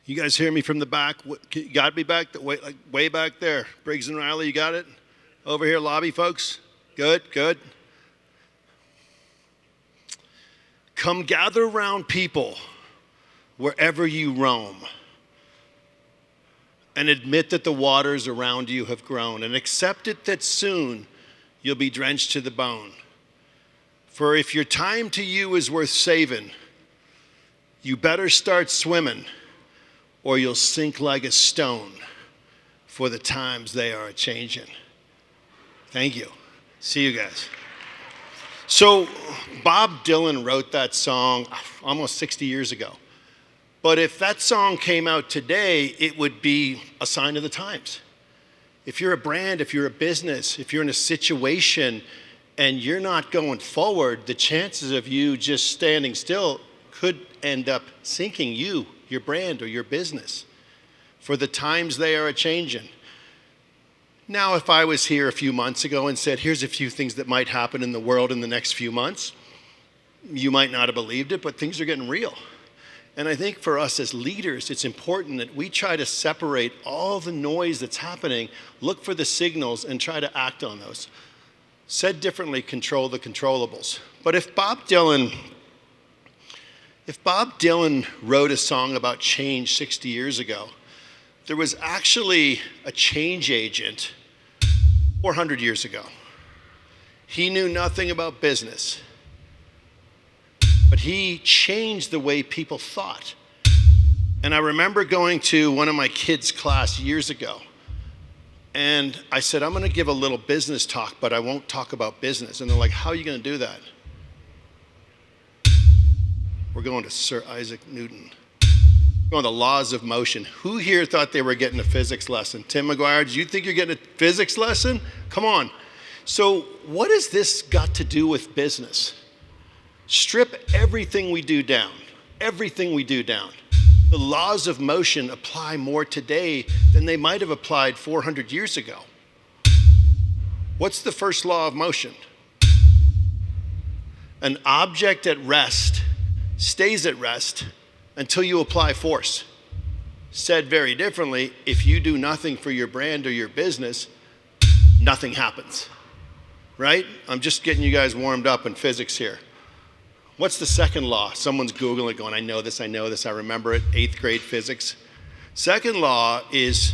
You guys hear me from the back? You got me back, way back there. Briggs and Riley, you got it? Over here, lobby folks? Good, good. Come gather around people wherever you roam, and admit that the waters around you have grown, and accept it that soon you'll be drenched to the bone. For if your time to you is worth saving, you better start swimming, or you'll sink like a stone, for the times they are a-changing. Thank you. See you guys. So Bob Dylan wrote that song almost 60 years ago. But if that song came out today, it would be a sign of the times. If you're a brand, if you're a business, if you're in a situation and you're not going forward, the chances of you just standing still could end up sinking you, your brand, or your business. For the times they are a-changing. Now, if I was here a few months ago and said, here's a few things that might happen in the world in the next few months, you might not have believed it, but things are getting real. And I think for us as leaders, it's important that we try to separate all the noise that's happening, look for the signals, and try to act on those. Said differently, control the controllables. But if Bob Dylan wrote a song about change 60 years ago, there was actually a change agent 400 years ago. He knew nothing about business, but he changed the way people thought. And I remember going to one of my kids' class years ago, and I said, I'm gonna give a little business talk, but I won't talk about business. And they're like, how are you gonna do that? We're going to Sir Isaac Newton. We're going to the laws of motion. Who here thought they were getting a physics lesson? Tim McGuire, do you think you're getting a physics lesson? Come on. So what has this got to do with business? Strip everything we do down. Everything we do down. The laws of motion apply more today than they might have applied 400 years ago. What's the first law of motion? An object at rest stays at rest until you apply force. Said very differently, if you do nothing for your brand or your business, nothing happens, right? I'm just getting you guys warmed up in physics here. What's the second law? Someone's Googling it going, I know this, I remember it, 8th grade physics. Second law is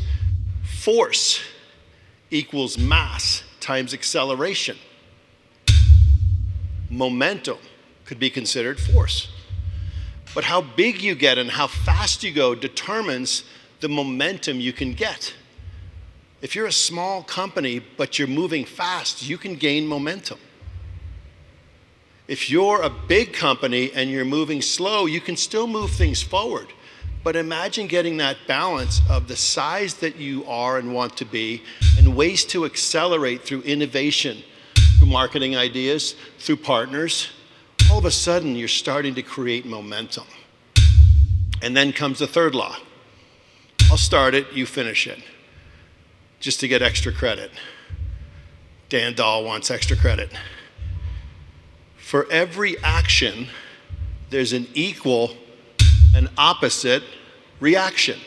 force equals mass times acceleration. Momentum could be considered force. But how big you get and how fast you go determines the momentum you can get. If you're a small company, but you're moving fast, you can gain momentum. If you're a big company and you're moving slow, you can still move things forward. But imagine getting that balance of the size that you are and want to be and ways to accelerate through innovation, through marketing ideas, through partners. All of a sudden, you're starting to create momentum. And then comes the third law. I'll start it, you finish it. Just to get extra credit. Dan Dahl wants extra credit. For every action, there's an equal and opposite reaction.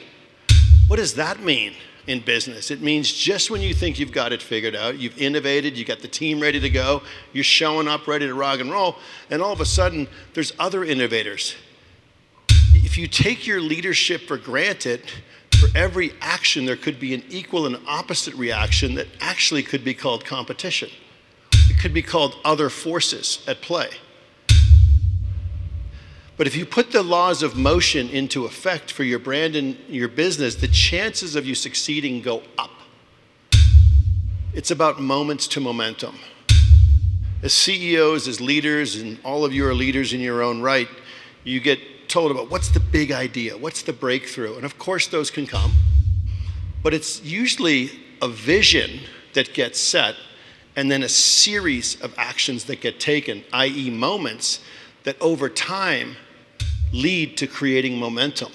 What does that mean in business? It means just when you think you've got it figured out, you've innovated, you got the team ready to go, you're showing up ready to rock and roll, and all of a sudden, there's other innovators. If you take your leadership for granted, for every action, there could be an equal and opposite reaction that actually could be called competition. It could be called other forces at play. But if you put the laws of motion into effect for your brand and your business, the chances of you succeeding go up. It's about moments to momentum. As CEOs, as leaders, and all of you are leaders in your own right, you get told about what's the big idea, what's the breakthrough, and of course those can come. But it's usually a vision that gets set and then a series of actions that get taken, i.e. moments that over time lead to creating momentum.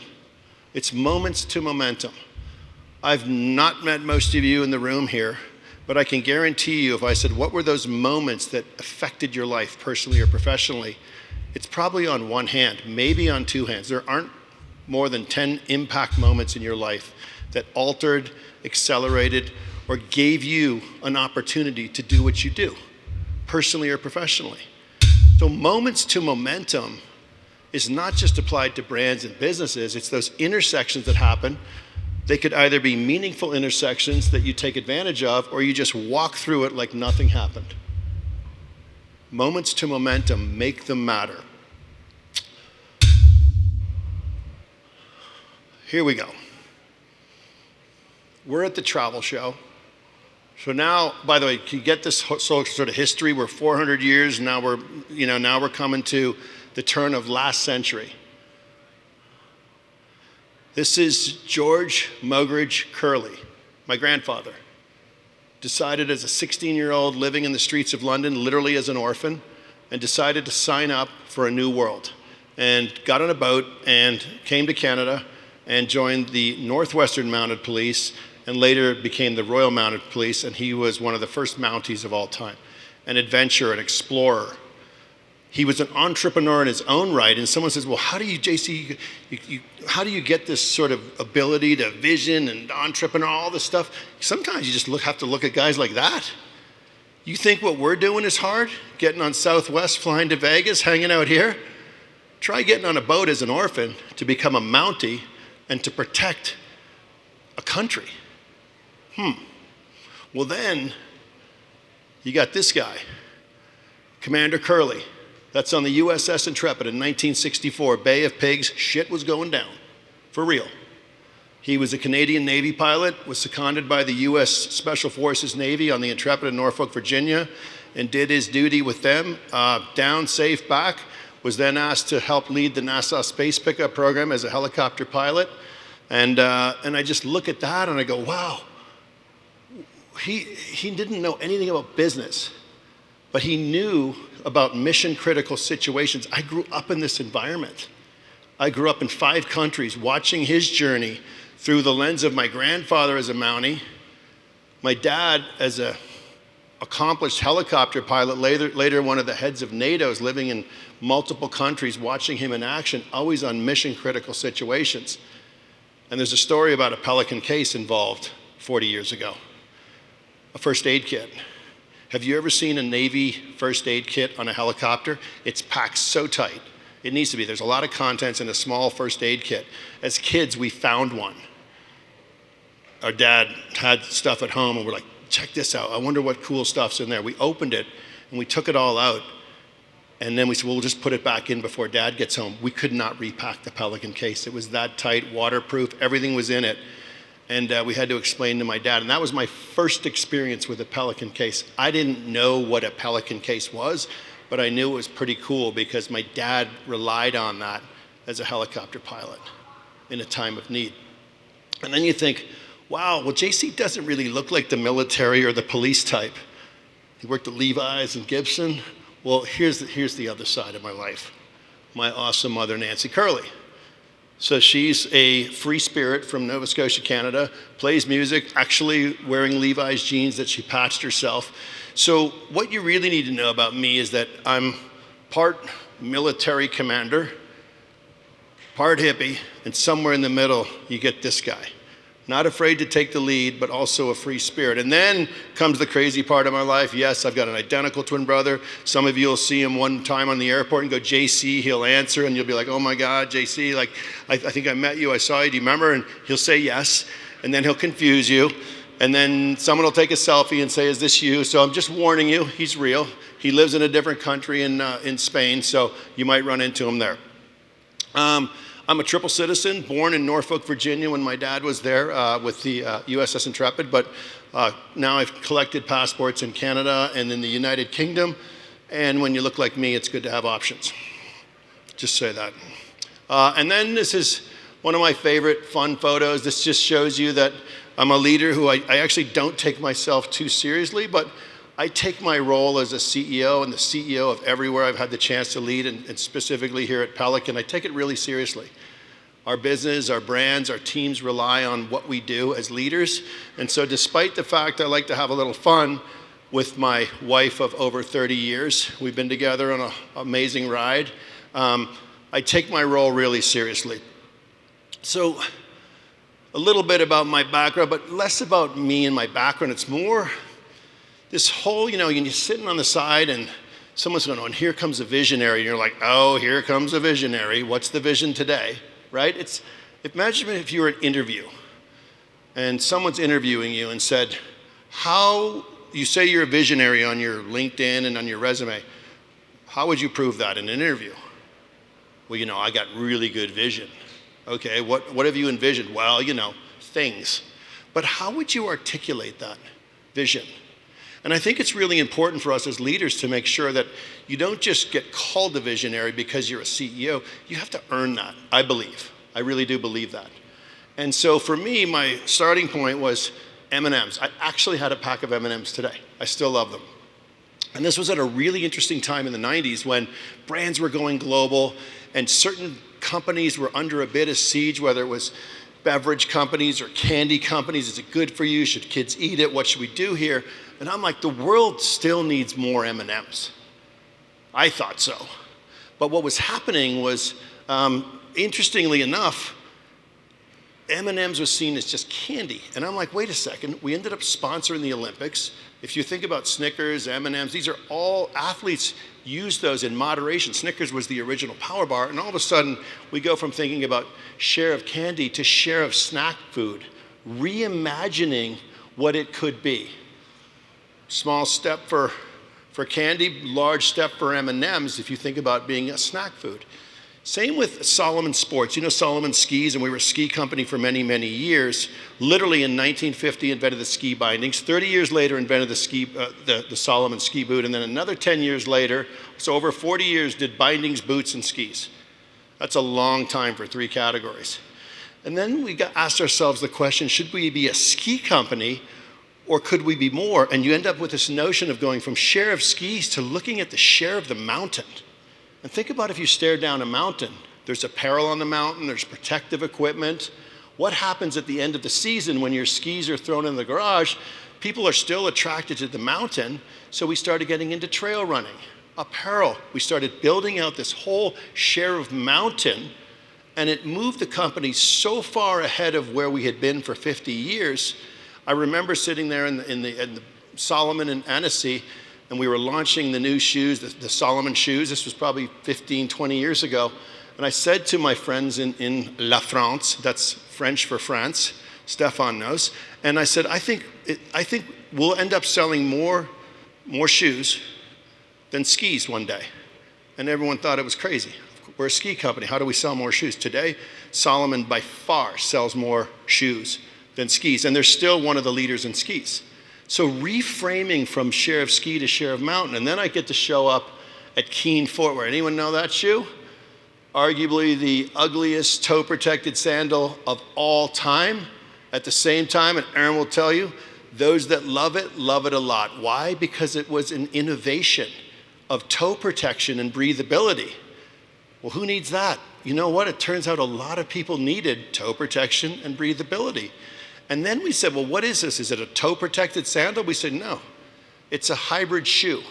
It's moments to momentum. I've not met most of you in the room here, but I can guarantee you if I said, what were those moments that affected your life personally or professionally? It's probably on one hand, maybe on two hands. There aren't more than 10 impact moments in your life that altered, accelerated, or gave you an opportunity to do what you do, personally or professionally. So moments to momentum is not just applied to brands and businesses, it's those intersections that happen. They could either be meaningful intersections that you take advantage of, or you just walk through it like nothing happened. Moments to momentum, make them matter. Here we go. We're at the travel show. So now, by the way, can you get this sort of history? We're 400 years, now we're coming to the turn of last century. This is George Mugridge Curleigh, my grandfather. Decided as a 16-year-old living in the streets of London, literally as an orphan, and decided to sign up for a new world. And got on a boat and came to Canada and joined the Northwestern Mounted Police, and later became the Royal Mounted Police, and he was one of the first Mounties of all time. An adventurer, an explorer. He was an entrepreneur in his own right, and someone says, well, how do you, JC, how do you get this sort of ability to vision and entrepreneur, all this stuff? Sometimes you just have to look at guys like that. You think what we're doing is hard? Getting on Southwest, flying to Vegas, hanging out here? Try getting on a boat as an orphan to become a Mountie and to protect a country. Well then, you got this guy, Commander Curleigh. That's on the USS Intrepid in 1964, Bay of Pigs, shit was going down, for real. He was a Canadian Navy pilot, was seconded by the US Special Forces Navy on the Intrepid in Norfolk, Virginia, and did his duty with them, down, safe, back, was then asked to help lead the NASA Space Pickup Program as a helicopter pilot. And I just look at that and I go, wow, he didn't know anything about business, but he knew about mission critical situations. I grew up in this environment. I grew up in 5 countries watching his journey through the lens of my grandfather as a Mountie, my dad as a accomplished helicopter pilot, later one of the heads of NATO's, living in multiple countries, watching him in action, always on mission critical situations. And there's a story about a Pelican case involved 40 years ago, a first aid kit. Have you ever seen a Navy first aid kit on a helicopter? It's packed so tight. It needs to be. There's a lot of contents in a small first aid kit. As kids, we found one. Our dad had stuff at home and we're like, check this out. I wonder what cool stuff's in there. We opened it and we took it all out. And then we said, well, we'll just put it back in before Dad gets home. We could not repack the Pelican case. It was that tight, waterproof, everything was in it. And we had to explain to my dad. And that was my first experience with a Pelican case. I didn't know what a Pelican case was, but I knew it was pretty cool because my dad relied on that as a helicopter pilot in a time of need. And then you think, wow, well, JC doesn't really look like the military or the police type. He worked at Levi's and Gibson. Well, here's the other side of my life. My awesome mother, Nancy Curleigh. So she's a free spirit from Nova Scotia, Canada, plays music, actually wearing Levi's jeans that she patched herself. So what you really need to know about me is that I'm part military commander, part hippie, and somewhere in the middle, you get this guy. Not afraid to take the lead, but also a free spirit. And then comes the crazy part of my life. Yes, I've got an identical twin brother. Some of you will see him one time on the airport and go, JC, he'll answer, and you'll be like, oh my God, JC, like, I think I met you, I saw you, do you remember? And he'll say yes, and then he'll confuse you. And then someone will take a selfie and say, is this you? So I'm just warning you, he's real. He lives in a different country in Spain, so you might run into him there. I'm a triple citizen, born in Norfolk, Virginia when my dad was there with the USS Intrepid, but now I've collected passports in Canada and in the United Kingdom, and when you look like me, it's good to have options. Just say that. And then this is one of my favorite fun photos. This just shows you that I'm a leader who I actually don't take myself too seriously, but I take my role as a CEO and the CEO of everywhere I've had the chance to lead, and specifically here at Pelican, I take it really seriously. Our business, our brands, our teams rely on what we do as leaders. And so despite the fact I like to have a little fun with my wife of over 30 years, we've been together on an amazing ride, I take my role really seriously. So a little bit about my background, but less about me and my background. It's more this whole, you're sitting on the side and someone's going, oh, and here comes a visionary. And you're like, oh, here comes a visionary. What's the vision today, right? Imagine if you were an interview and someone's interviewing you and said, you say you're a visionary on your LinkedIn and on your resume. How would you prove that in an interview? Well, I got really good vision. Okay, what have you envisioned? Well, things. But how would you articulate that vision? And I think it's really important for us as leaders to make sure that you don't just get called a visionary because you're a CEO. You have to earn that, I believe. I really do believe that. And so for me, my starting point was M&Ms. I actually had a pack of M&Ms today. I still love them. And this was at a really interesting time in the 90s when brands were going global and certain companies were under a bit of siege, whether it was beverage companies or candy companies. Is it good for you? Should kids eat it? What should we do here? And I'm like, the world still needs more M&Ms. I thought so. But what was happening was, interestingly enough, M&Ms was seen as just candy. And I'm like, wait a second, we ended up sponsoring the Olympics. If you think about Snickers, M&Ms, these are all athletes use those in moderation. Snickers was the original power bar, and all of a sudden we go from thinking about share of candy to share of snack food, reimagining what it could be. Small step for candy, large step for M&Ms if you think about being a snack food. Same with Salomon Sports. Salomon skis, and we were a ski company for many, many years. Literally in 1950 invented the ski bindings. 30 years later invented the Salomon ski boot, and then another 10 years later, so over 40 years, did bindings, boots, and skis. That's a long time for 3 categories. And then we asked ourselves the question, should we be a ski company or could we be more? And you end up with this notion of going from share of skis to looking at the share of the mountain. And think about if you stare down a mountain. There's apparel on the mountain, there's protective equipment. What happens at the end of the season when your skis are thrown in the garage? People are still attracted to the mountain, so we started getting into trail running. Apparel, we started building out this whole share of mountain, and it moved the company so far ahead of where we had been for 50 years. I remember sitting there in the Salomon in Annecy, and we were launching the new shoes, the Salomon shoes. This was probably 15, 20 years ago. And I said to my friends in La France, that's French for France, Stefan knows, and I said, I think we'll end up selling more shoes than skis one day. And everyone thought it was crazy. We're a ski company. How do we sell more shoes? Today, Salomon by far sells more shoes than skis, and they're still one of the leaders in skis. So reframing from share of ski to share of mountain, and then I get to show up at Keen footwear. Anyone know that shoe? Arguably the ugliest toe-protected sandal of all time. At the same time, and Aaron will tell you, those that love it a lot. Why? Because it was an innovation of toe protection and breathability. Well, who needs that? You know what? It turns out a lot of people needed toe protection and breathability. And then we said, well, what is this? Is it a toe-protected sandal? We said, no. It's a hybrid shoe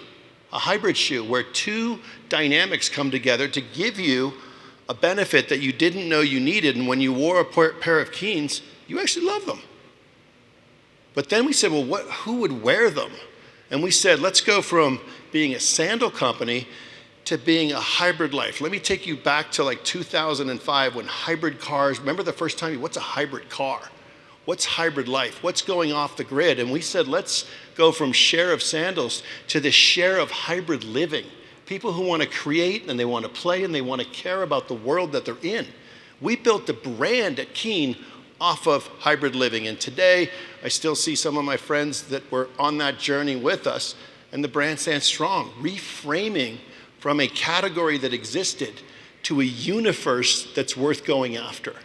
where 2 dynamics come together to give you a benefit that you didn't know you needed. And when you wore a pair of Keens, you actually love them. But then we said, well, who would wear them? And we said, let's go from being a sandal company to being a hybrid life. Let me take you back to like 2005 when hybrid cars, remember the first time, what's a hybrid car? What's hybrid life? What's going off the grid? And we said, let's go from share of sandals to the share of hybrid living. People who want to create and they want to play and they want to care about the world that they're in. We built the brand at Keen off of hybrid living. And today, I still see some of my friends that were on that journey with us, and the brand stands strong, reframing from a category that existed to a universe that's worth going after.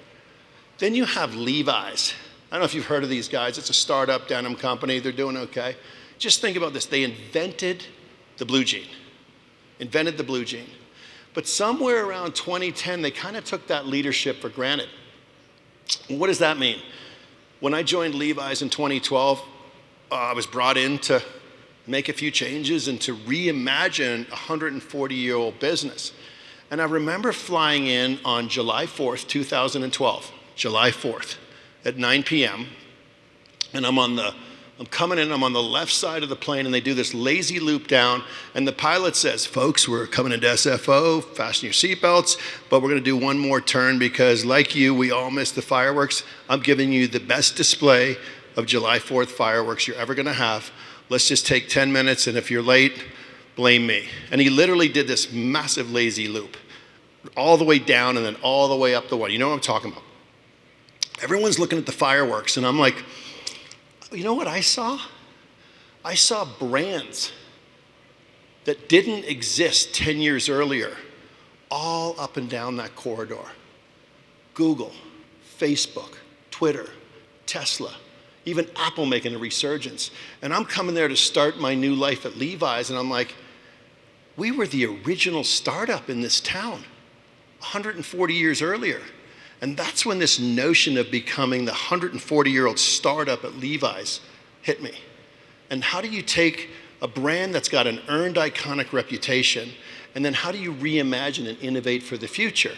Then you have Levi's. I don't know if you've heard of these guys. It's a startup denim company. They're doing okay. Just think about this. They invented the blue jean. But somewhere around 2010, they kind of took that leadership for granted. What does that mean? When I joined Levi's in 2012, I was brought in to make a few changes and to reimagine a 140-year-old business. And I remember flying in on July 4th, 2012. July 4th at 9 p.m. And I'm coming in, I'm on the left side of the plane, and they do this lazy loop down, and the pilot says, folks, we're coming into SFO, fasten your seatbelts, but we're gonna do one more turn because like you, we all missed the fireworks. I'm giving you the best display of July 4th fireworks you're ever gonna have. Let's just take 10 minutes, and if you're late, blame me. And he literally did this massive lazy loop, all the way down and then all the way up the one. You know what I'm talking about? Everyone's looking at the fireworks, and I'm like, you know what I saw? I saw brands that didn't exist 10 years earlier, all up and down that corridor. Google, Facebook, Twitter, Tesla, even Apple making a resurgence. And I'm coming there to start my new life at Levi's, and I'm like, we were the original startup in this town 140 years earlier. And that's when this notion of becoming the 140-year-old startup at Levi's hit me. And how do you take a brand that's got an earned iconic reputation, and then how do you reimagine and innovate for the future?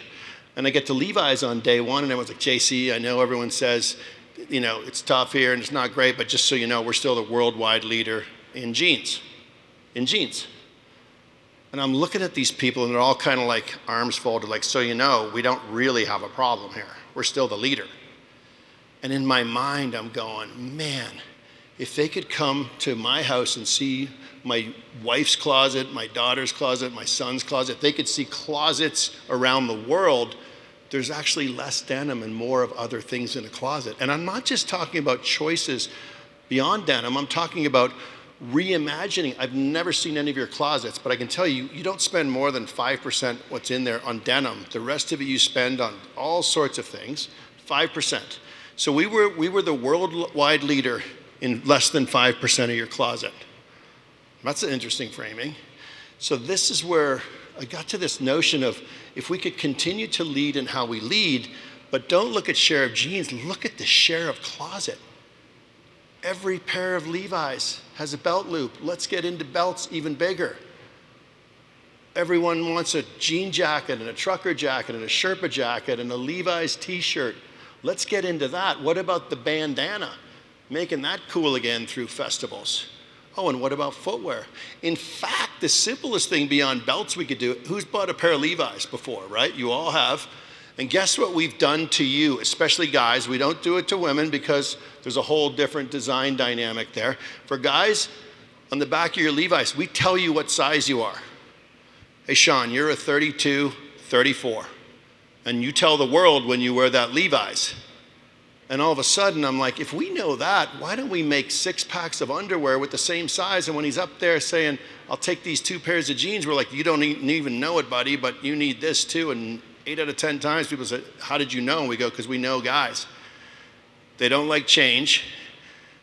And I get to Levi's on day one, and everyone's like, JC, I know everyone says, you know, it's tough here and it's not great, but just so you know, we're still the worldwide leader in jeans. And I'm looking at these people, and they're all kind of like arms folded, like, so you know, we don't really have a problem here. We're still the leader. And in my mind, I'm going, man, if they could come to my house and see my wife's closet, my daughter's closet, my son's closet, if they could see closets around the world, there's actually less denim and more of other things in a closet. And I'm not just talking about choices beyond denim. I'm talking about reimagining. I've never seen any of your closets, but I can tell you, you don't spend more than 5% what's in there on denim. The rest of it you spend on all sorts of things, 5%. So we were the worldwide leader in less than 5% of your closet. That's an interesting framing. So this is where I got to this notion of if we could continue to lead in how we lead, but don't look at share of jeans, look at the share of closet. Every pair of Levi's has a belt loop. Let's get into belts even bigger. Everyone wants a jean jacket and a trucker jacket and a Sherpa jacket and a Levi's t-shirt. Let's get into that. What about the bandana? Making that cool again through festivals. Oh, and what about footwear? In fact, the simplest thing beyond belts we could do, who's bought a pair of Levi's before, right? You all have. And guess what we've done to you, especially guys? We don't do it to women because there's a whole different design dynamic there. For guys, on the back of your Levi's, we tell you what size you are. Hey, Sean, you're a 32, 34. And you tell the world when you wear that Levi's. And all of a sudden, I'm like, if we know that, why don't we make 6 packs of underwear with the same size? And when he's up there saying, I'll take these 2 pairs of jeans, we're like, you don't even know it, buddy, but you need this too. And 8 out of 10 times people say, how did you know? And we go, because we know guys. They don't like change.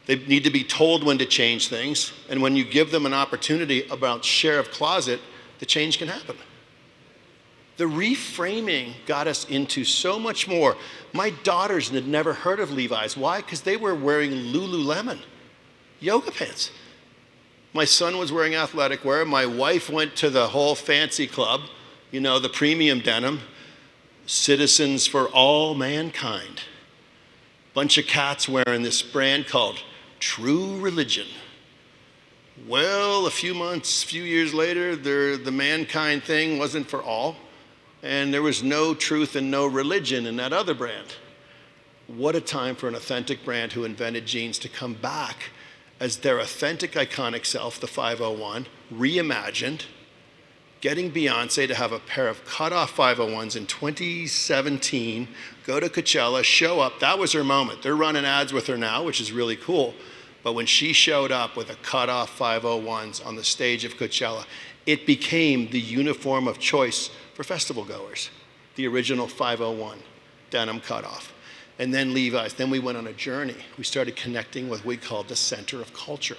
They need to be told when to change things. And when you give them an opportunity about share of closet, the change can happen. The reframing got us into so much more. My daughters had never heard of Levi's. Why? Because they were wearing Lululemon yoga pants. My son was wearing athletic wear. My wife went to the whole fancy club, you know, the premium denim, Citizens for All Mankind. Bunch of cats wearing this brand called True Religion. Well, a few years later, the mankind thing wasn't for all. And there was no truth and no religion in that other brand. What a time for an authentic brand who invented jeans to come back as their authentic, iconic self, the 501, reimagined, getting Beyonce to have a pair of cut-off 501s in 2017, go to Coachella, show up. That was her moment. They're running ads with her now, which is really cool. But when she showed up with a cut-off 501s on the stage of Coachella, it became the uniform of choice for festival goers, the original 501 denim cutoff. And then Levi's. Then we went on a journey. We started connecting with what we called the center of culture.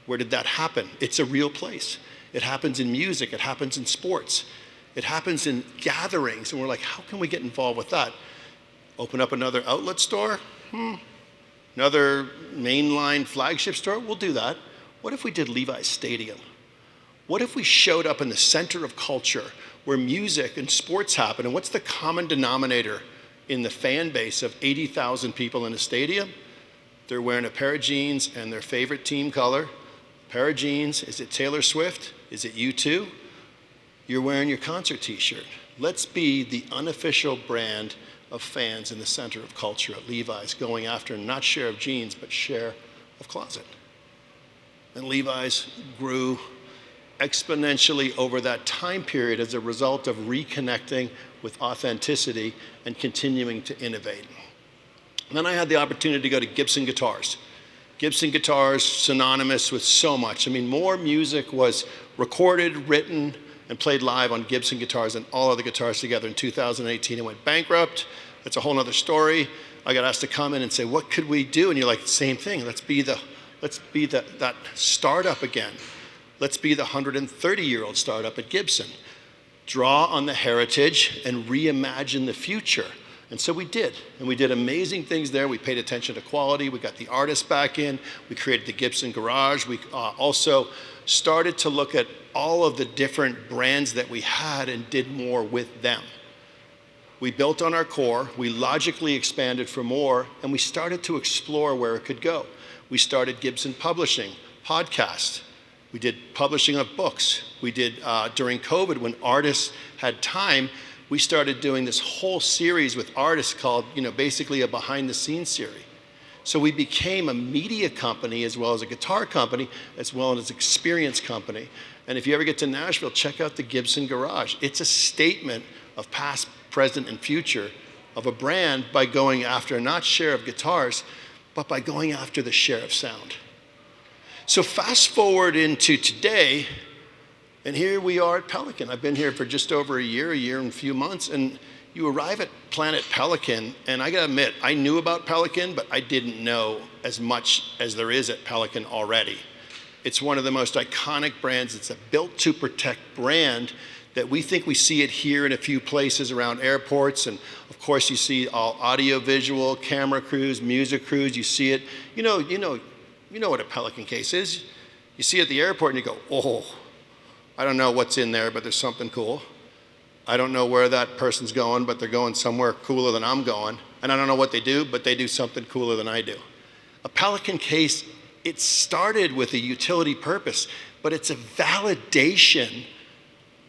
Where did that happen? It's a real place. It happens in music. It happens in sports. It happens in gatherings. And we're like, how can we get involved with that? Open up another outlet store? Another mainline flagship store? We'll do that. What if we did Levi's Stadium? What if we showed up in the center of culture where music and sports happen? And what's the common denominator in the fan base of 80,000 people in a stadium. They're wearing a pair of jeans and their favorite team color. Pair of jeans, is it Taylor Swift? Is it U2? You're wearing your concert t-shirt. Let's be the unofficial brand of fans in the center of culture at Levi's, going after not share of jeans, but share of closet. And Levi's grew exponentially over that time period as a result of reconnecting with authenticity and continuing to innovate. And then I had the opportunity to go to Gibson Guitars. Gibson Guitars, synonymous with so much. I mean, more music was recorded, written, and played live on Gibson Guitars than all other guitars together. In 2018, it went bankrupt. That's a whole other story. I got asked to come in and say, what could we do? And you're like, same thing. Let's be that startup again. Let's be the 130-year-old startup at Gibson. Draw on the heritage and reimagine the future. And so we did. And we did amazing things there. We paid attention to quality. We got the artists back in. We created the Gibson Garage. We also started to look at all of the different brands that we had and did more with them. We built on our core. We logically expanded for more. And we started to explore where it could go. We started Gibson Publishing, podcasts. We did publishing of books. We did, during COVID, when artists had time, we started doing this whole series with artists called, basically a behind-the-scenes series. So we became a media company as well as a guitar company, as well as an experience company. And if you ever get to Nashville, check out the Gibson Garage. It's a statement of past, present, and future of a brand by going after not share of guitars, but by going after the share of sound. So fast forward into today, and here we are at Pelican. I've been here for just over a year and a few months, and you arrive at Planet Pelican, and I gotta admit, I knew about Pelican, but I didn't know as much as there is at Pelican already. It's one of the most iconic brands. It's a built-to-protect brand that we think we see it here in a few places around airports, and of course you see all audio-visual, camera crews, music crews, you see it. You know what a Pelican case is. You see it at the airport and you go, oh, I don't know what's in there, but there's something cool. I don't know where that person's going, but they're going somewhere cooler than I'm going. And I don't know what they do, but they do something cooler than I do. A Pelican case, it started with a utility purpose, but it's a validation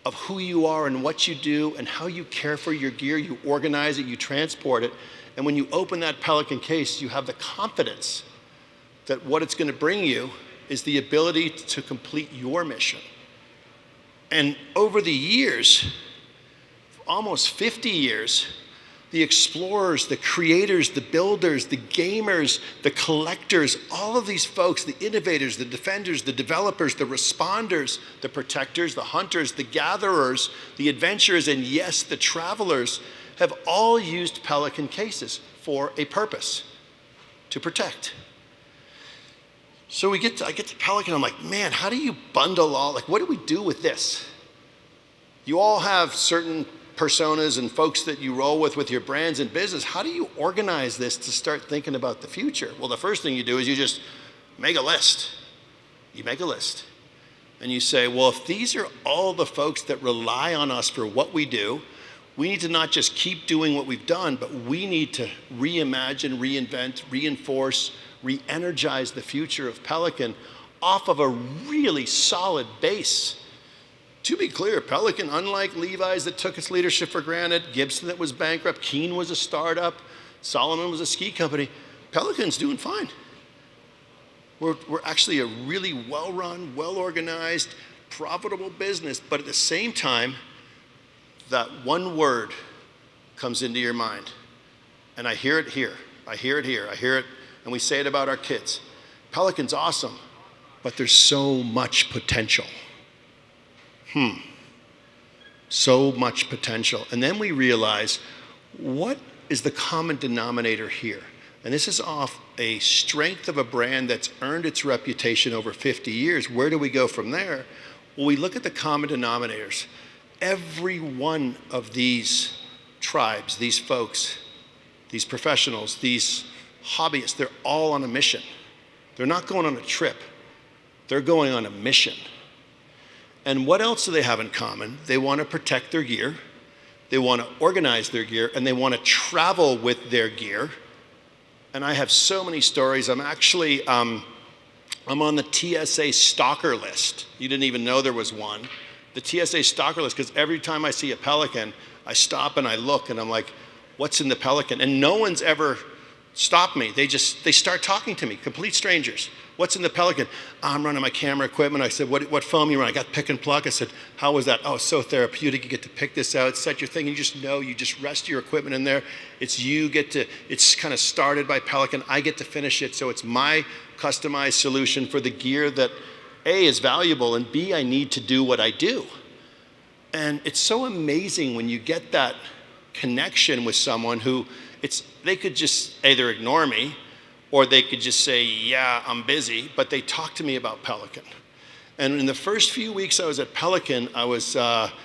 of who you are and what you do and how you care for your gear. You organize it, you transport it. And when you open that Pelican case, you have the confidence that what it's going to bring you is the ability to complete your mission. And over the years, almost 50 years, the explorers, the creators, the builders, the gamers, the collectors, all of these folks, the innovators, the defenders, the developers, the responders, the protectors, the hunters, the gatherers, the adventurers, and yes, the travelers, have all used Pelican cases for a purpose, to protect. So I get to Pelican, I'm like, man, how do you bundle all, what do we do with this? You all have certain personas and folks that you roll with your brands and business. How do you organize this to start thinking about the future? Well, the first thing you do is you just make a list. You make a list. And you say, well, if these are all the folks that rely on us for what we do, we need to not just keep doing what we've done, but we need to reimagine, reinvent, reinforce, re-energize the future of Pelican off of a really solid base. To be clear, Pelican, unlike Levi's that took its leadership for granted, Gibson that was bankrupt, Keen was a startup, Salomon was a ski company, Pelican's doing fine. We're actually a really well-run, well-organized, profitable business, but at the same time, that one word comes into your mind. And I hear it here, I hear it here, I hear it, and we say it about our kids. Pelican's awesome, but there's so much potential. So much potential. And then we realize, what is the common denominator here? And this is off a strength of a brand that's earned its reputation over 50 years. Where do we go from there? Well, we look at the common denominators. Every one of these tribes, these folks, these professionals, these hobbyists, they're all on a mission. They're not going on a trip. They're going on a mission. And what else do they have in common? They want to protect their gear. they want to organize their gear, and they want to travel with their gear. And I have so many stories. I'm actually, I'm on the TSA stalker list. You didn't even know there was one. The TSA stalker list, because every time I see a Pelican, I stop and I look and I'm like, what's in the Pelican? And no one's ever stopped me. They start talking to me, complete strangers. What's in the Pelican? I'm running my camera equipment. I said, what foam you run? I got pick and pluck. I said, how was that? Oh, it's so therapeutic. You get to pick this out, set your thing. You just know, you just rest your equipment in there. It's kind of started by Pelican. I get to finish it. So it's my customized solution for the gear that A, is valuable, and B, I need to do what I do. And it's so amazing when you get that connection with someone who they could just either ignore me or they could just say, yeah, I'm busy, but they talk to me about Pelican. And in the first few weeks I was at Pelican, I was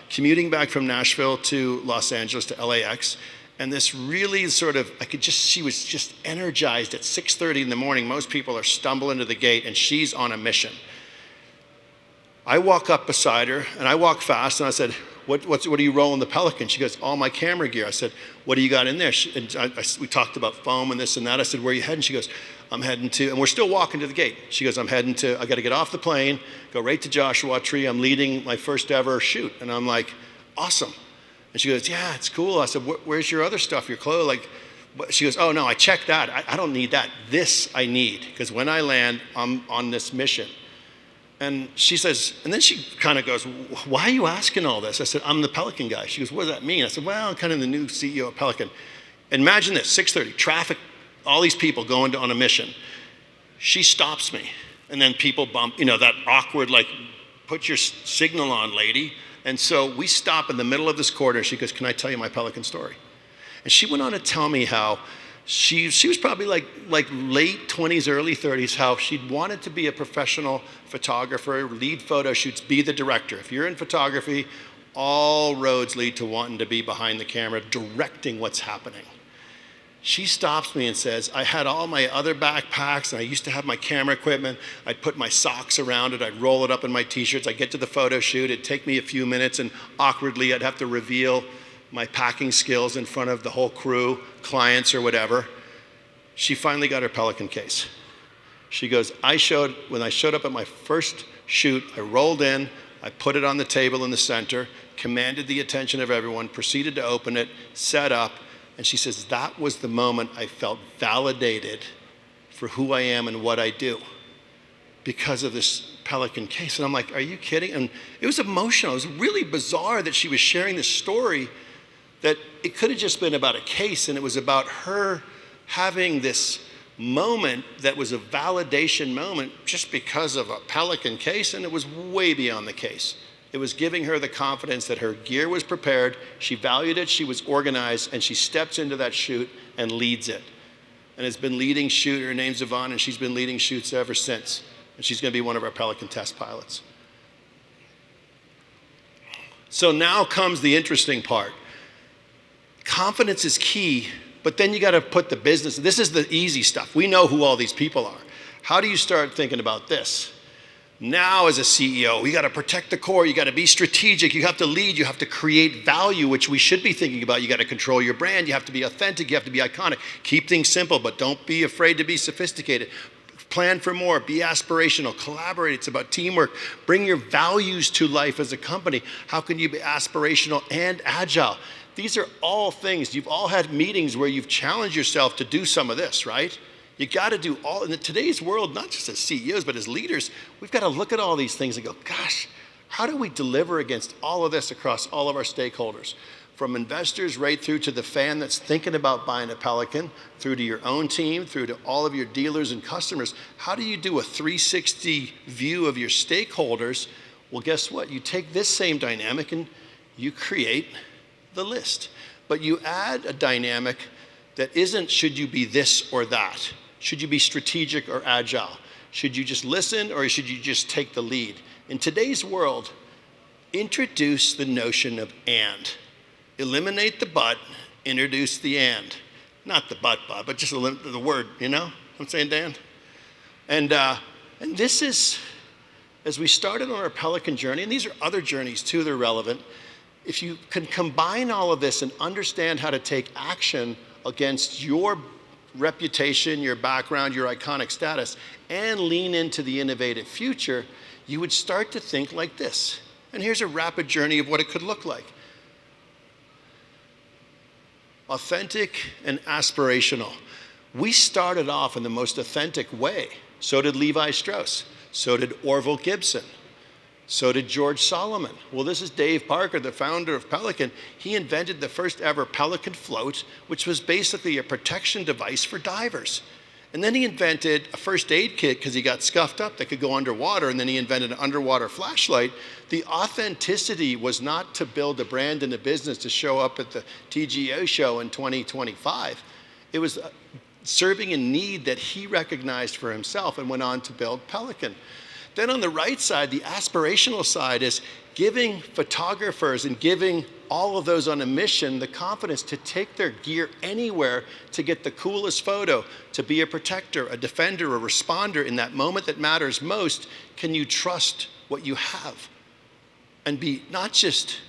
commuting back from Nashville to Los Angeles to LAX, and this really sort of, she was just energized at 6:30 in the morning. Most people are stumbling to the gate, and she's on a mission. I walk up beside her, and I walk fast, and I said, what are you rolling the Pelican? She goes, all my camera gear. I said, what do you got in there? We talked about foam and this and that. I said, where are you heading? She goes, I'm heading to, and we're still walking to the gate. She goes, I got to get off the plane, go right to Joshua Tree. I'm leading my first ever shoot. And I'm like, awesome. And she goes, yeah, it's cool. I said, where's your other stuff, your clothes? She goes, oh no, I checked that. I don't need that. This I need, because when I land, I'm on this mission. And she says, and then she kind of goes, why are you asking all this? I said, I'm the Pelican guy. She goes, what does that mean? I said, well, I'm kind of the new CEO of Pelican. Imagine this, 6:30, traffic, all these people going on a mission. She stops me, and then people bump, that awkward, like, put your signal on, lady. And so we stop in the middle of this corridor. She goes, can I tell you my Pelican story? And she went on to tell me how she was probably like late 20s, early 30s, how she'd wanted to be a professional photographer, lead photo shoots, be the director. If you're in photography, all roads lead to wanting to be behind the camera, directing what's happening. She stops me and says, I had all my other backpacks, and I used to have my camera equipment. I'd put my socks around it. I'd roll it up in my t-shirts. I'd get to the photo shoot. It'd take me a few minutes, and awkwardly, I'd have to reveal my packing skills in front of the whole crew, clients or whatever. She finally got her Pelican case. She goes, when I showed up at my first shoot, I rolled in, I put it on the table in the center, commanded the attention of everyone, proceeded to open it, set up, and she says, that was the moment I felt validated for who I am and what I do because of this Pelican case. And I'm like, are you kidding? And it was emotional. It was really bizarre that she was sharing this story, that it could have just been about a case, and it was about her having this moment that was a validation moment just because of a Pelican case, and it was way beyond the case. It was giving her the confidence that her gear was prepared, she valued it, she was organized, and she steps into that shoot and leads it. And has been leading shoot, her name's Yvonne, and she's been leading shoots ever since. And she's gonna be one of our Pelican test pilots. So now comes the interesting part. Confidence is key, but then you got to put the business. This is the easy stuff. We know who all these people are. How do you start thinking about this? Now as a CEO, you got to protect the core. You got to be strategic. You have to lead. You have to create value, which we should be thinking about. You got to control your brand. You have to be authentic. You have to be iconic. Keep things simple, but don't be afraid to be sophisticated. Plan for more, be aspirational, collaborate. It's about teamwork. Bring your values to life as a company. How can you be aspirational and agile? These are all things. You've all had meetings where you've challenged yourself to do some of this, right? You got to do all, in today's world, not just as CEOs, but as leaders, we've got to look at all these things and go, gosh, how do we deliver against all of this across all of our stakeholders? From investors right through to the fan that's thinking about buying a Pelican, through to your own team, through to all of your dealers and customers. How do you do a 360 view of your stakeholders? Well, guess what? You take this same dynamic and you create the list. But you add a dynamic that isn't, should you be this or that? Should you be strategic or agile? Should you just listen or should you just take the lead? In today's world, introduce the notion of and. Eliminate the but, introduce the and. Not the but, but just the word, you know what I'm saying, Dan? And this is, as we started on our Pelican journey, and these are other journeys too that are relevant, If you can combine all of this and understand how to take action against your reputation, your background, your iconic status, and lean into the innovative future, you would start to think like this. And here's a rapid journey of what it could look like. Authentic and aspirational. We started off in the most authentic way. So did Levi Strauss. So did Orville Gibson. So did George Salomon. Well, this is Dave Parker, the founder of Pelican. He invented the first ever Pelican float, which was basically a protection device for divers. And then he invented a first aid kit because he got scuffed up that could go underwater, and then he invented an underwater flashlight. The authenticity was not to build a brand and a business to show up at the TGO show in 2025. It was serving a need that he recognized for himself and went on to build Pelican. Then on the right side, the aspirational side is giving photographers and giving all of those on a mission the confidence to take their gear anywhere to get the coolest photo, to be a protector, a defender, a responder in that moment that matters most. Can you trust what you have? And be not just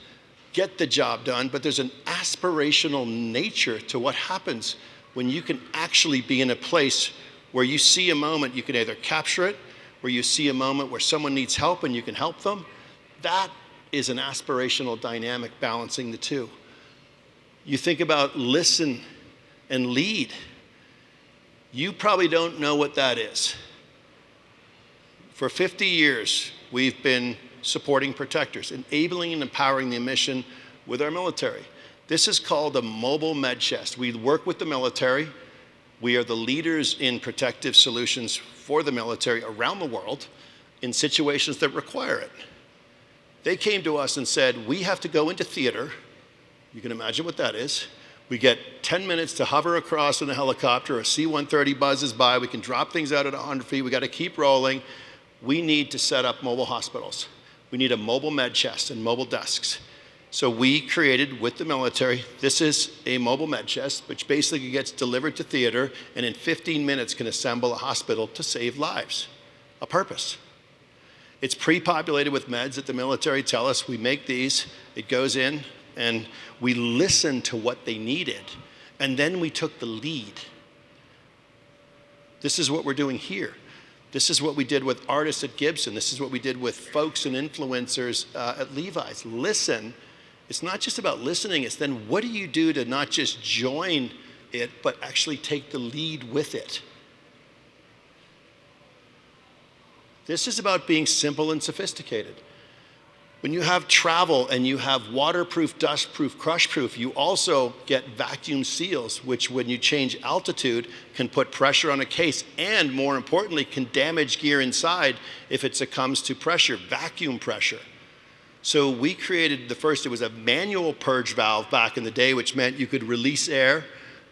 get the job done, but there's an aspirational nature to what happens when you can actually be in a place where you see a moment, you can either capture it, where you see a moment where someone needs help and you can help them. That is an aspirational dynamic balancing the two. You think about listen and lead. You probably don't know what that is. For 50 years, we've been supporting protectors, enabling and empowering the mission with our military. This is called a mobile med chest. We work with the military. We are the leaders in protective solutions for the military around the world in situations that require it. They came to us and said, we have to go into theater. You can imagine what that is. We get 10 minutes to hover across in a helicopter, a C-130 buzzes by, we can drop things out at 100 feet, we got to keep rolling. We need to set up mobile hospitals. We need a mobile med chest and mobile desks. So we created with the military, this is a mobile med chest, which basically gets delivered to theater and in 15 minutes can assemble a hospital to save lives. A purpose. It's pre-populated with meds that the military tell us we make these, it goes in, and we listen to what they needed, and then we took the lead. This is what we're doing here. This is what we did with artists at Gibson. This is what we did with folks and influencers at Levi's. Listen. It's not just about listening, it's then what do you do to not just join it, but actually take the lead with it. This is about being simple and sophisticated. When you have travel and you have waterproof, dustproof, crushproof, you also get vacuum seals, which when you change altitude can put pressure on a case and more importantly, can damage gear inside if it succumbs to pressure, vacuum pressure. So we created the first, it was a manual purge valve back in the day, which meant you could release air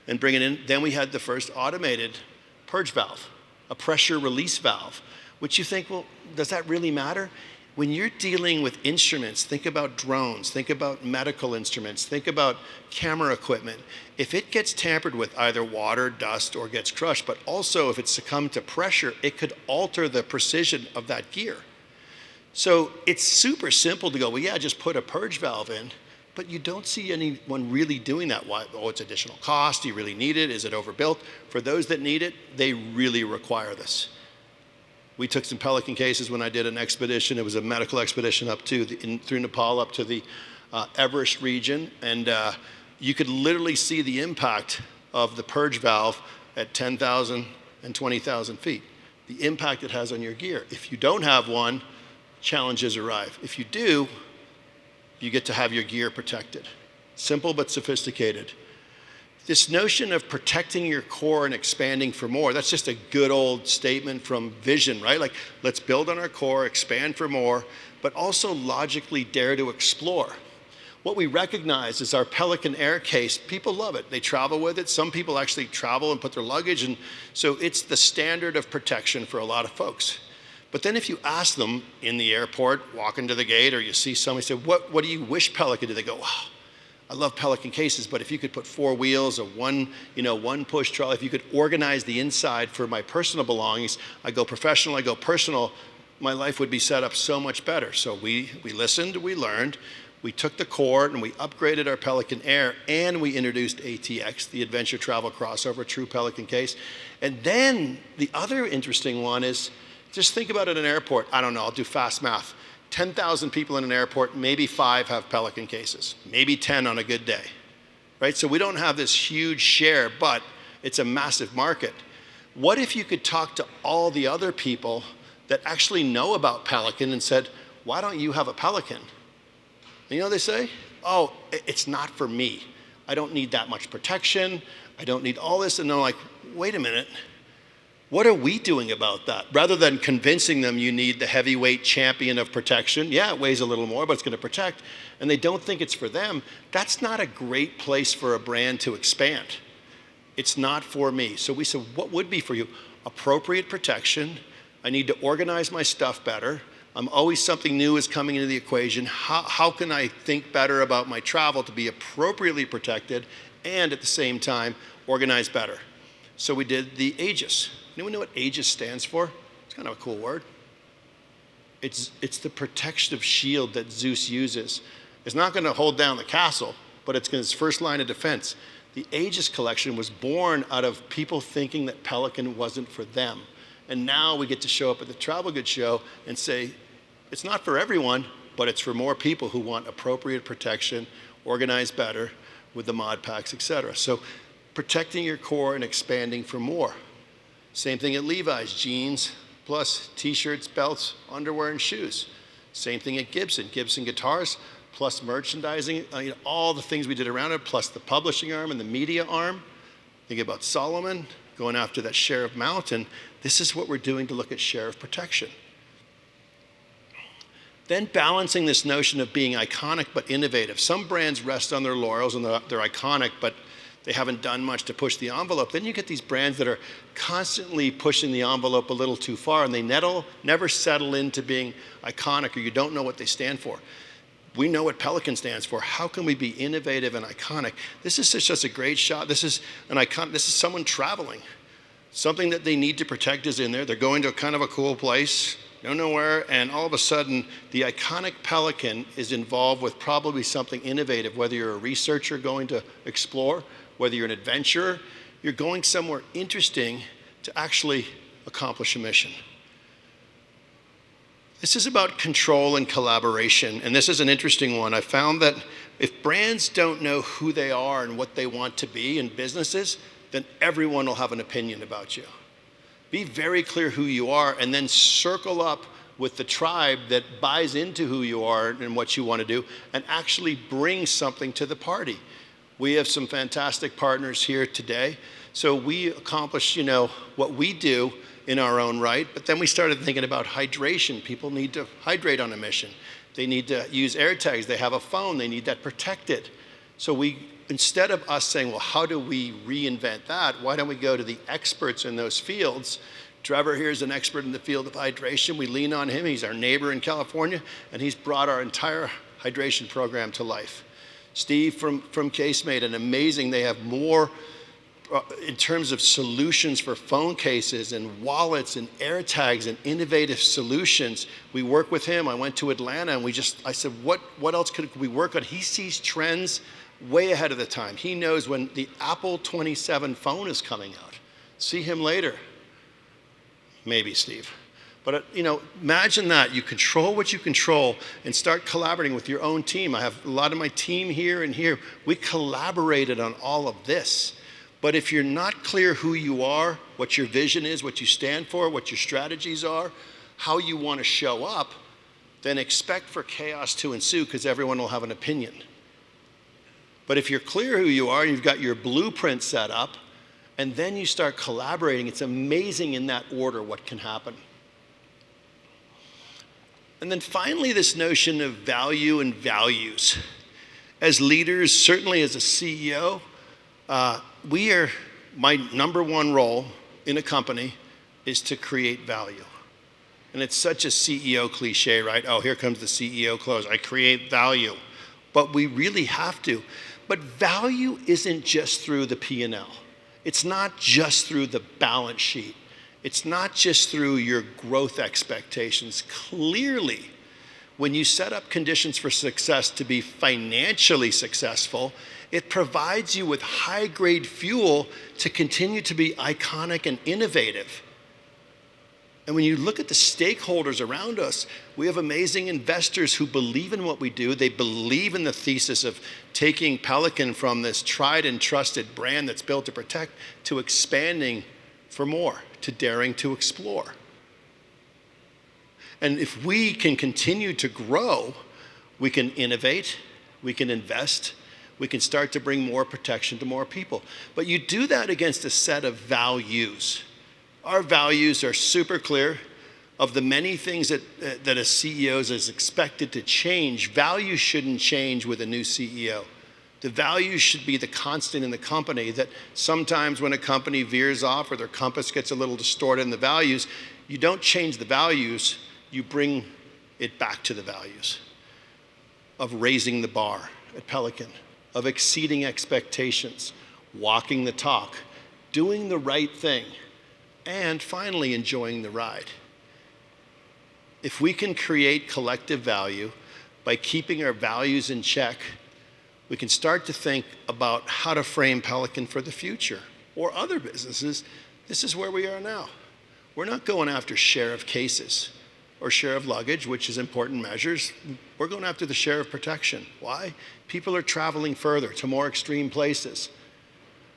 and bring it in. Then we had the first automated purge valve, a pressure release valve, which you think, well, does that really matter? When you're dealing with instruments, think about drones, think about medical instruments, think about camera equipment. If it gets tampered with either water, dust, or gets crushed, but also if it succumbed to pressure, it could alter the precision of that gear. So it's super simple to go, well, yeah, just put a purge valve in, but you don't see anyone really doing that. Why? Oh, it's additional cost. Do you really need it? Is it overbuilt? For those that need it, they really require this. We took some Pelican cases when I did an expedition. It was a medical expedition up to through Nepal up to the Everest region, and you could literally see the impact of the purge valve at 10,000 and 20,000 feet. The impact it has on your gear. If you don't have one, challenges arrive. If you do, you get to have your gear protected. Simple but sophisticated. This notion of protecting your core and expanding for more, that's just a good old statement from vision, right? Like, let's build on our core, expand for more, but also logically dare to explore. What we recognize is our Pelican Air case, people love it. They travel with it. Some people actually travel and put their luggage, and so it's the standard of protection for a lot of folks. But then if you ask them in the airport, walking to the gate, or you see somebody say, what do you wish Pelican did? They go, wow, I love Pelican cases, but if you could put 4 wheels or one push trolley, if you could organize the inside for my personal belongings, I go professional, I go personal, my life would be set up so much better. So we listened, we learned, We took the core and we upgraded our Pelican Air, and we introduced ATX, the Adventure Travel Crossover, true Pelican case. And then the other interesting one is, just think about it in an airport. I don't know, I'll do fast math. 10,000 people in an airport, maybe 5 have Pelican cases, maybe 10 on a good day, right? So we don't have this huge share, but it's a massive market. What if you could talk to all the other people that actually know about Pelican and said, why don't you have a Pelican? And you know what they say? Oh, it's not for me. I don't need that much protection. I don't need all this. And they're like, wait a minute. What are we doing about that? Rather than convincing them you need the heavyweight champion of protection. Yeah, it weighs a little more, but it's going to protect. And they don't think it's for them. That's not a great place for a brand to expand. It's not for me. So we said, what would be for you? Appropriate protection. I need to organize my stuff better. I'm always something new is coming into the equation. How can I think better about my travel to be appropriately protected and at the same time organize better? So we did the Aegis. Anyone know what Aegis stands for? It's kind of a cool word. It's the protective shield that Zeus uses. It's not going to hold down the castle, but it's his first line of defense. The Aegis collection was born out of people thinking that Pelican wasn't for them. And now we get to show up at the Travel Goods Show and say, it's not for everyone, but it's for more people who want appropriate protection, organized better with the mod packs, et cetera. So protecting your core and expanding for more. Same thing at Levi's, jeans plus t-shirts, belts, underwear, and shoes. Same thing at Gibson Guitars plus merchandising, all the things we did around it, plus the publishing arm and the media arm. Think about Salomon going after that share of mount, and this is what we're doing to look at share of protection. Then balancing this notion of being iconic but innovative. Some brands rest on their laurels and they're iconic, but they haven't done much to push the envelope. Then you get these brands that are constantly pushing the envelope a little too far, and they never settle into being iconic, or you don't know what they stand for. We know what Pelican stands for. How can we be innovative and iconic? This is just a great shot. This is an icon. This is someone traveling. Something that they need to protect is in there. They're going to kind of a cool place, don't know where, and all of a sudden, the iconic Pelican is involved with probably something innovative, whether you're a researcher going to explore, whether you're an adventurer, you're going somewhere interesting to actually accomplish a mission. This is about control and collaboration, and this is an interesting one. I found that if brands don't know who they are and what they want to be in businesses, then everyone will have an opinion about you. Be very clear who you are, and then circle up with the tribe that buys into who you are and what you want to do, and actually bring something to the party. We have some fantastic partners here today. So we accomplish, what we do in our own right, but then we started thinking about hydration. People need to hydrate on a mission. They need to use air tags. They have a phone. They need that protected. So instead of us saying, well, how do we reinvent that? Why don't we go to the experts in those fields? Trevor here is an expert in the field of hydration. We lean on him. He's our neighbor in California, and he's brought our entire hydration program to life. Steve from Casemate, and amazing. They have more in terms of solutions for phone cases and wallets and air tags and innovative solutions. We work with him. I went to Atlanta and I said, what else could we work on? He sees trends way ahead of the time. He knows when the Apple 27 phone is coming out. See him later. Maybe, Steve. But imagine that. You control what you control and start collaborating with your own team. I have a lot of my team here and here. We collaborated on all of this. But if you're not clear who you are, what your vision is, what you stand for, what your strategies are, how you want to show up, then expect for chaos to ensue because everyone will have an opinion. But if you're clear who you are, you've got your blueprint set up, and then you start collaborating, it's amazing in that order what can happen. And then finally, this notion of value and values. As leaders, certainly as a CEO, my number one role in a company is to create value. And it's such a CEO cliche, right? Oh, here comes the CEO close. I create value. But we really have to. But value isn't just through the P&L. It's not just through the balance sheet. It's not just through your growth expectations. Clearly, when you set up conditions for success to be financially successful, it provides you with high-grade fuel to continue to be iconic and innovative. And when you look at the stakeholders around us, we have amazing investors who believe in what we do. They believe in the thesis of taking Pelican from this tried and trusted brand that's built to protect to expanding for more, to daring to explore. And if we can continue to grow, we can innovate, we can invest, we can start to bring more protection to more people. But you do that against a set of values. Our values are super clear. Of the many things that a CEO is expected to change, values shouldn't change with a new CEO. The values should be the constant in the company, that sometimes when a company veers off or their compass gets a little distorted in the values, you don't change the values, you bring it back to the values of raising the bar at Pelican, of exceeding expectations, walking the talk, doing the right thing, and finally enjoying the ride. If we can create collective value by keeping our values in check, we can start to think about how to frame Pelican for the future or other businesses. This is where we are now. We're not going after share of cases or share of luggage, which is important measures. We're going after the share of protection. Why? People are traveling further to more extreme places.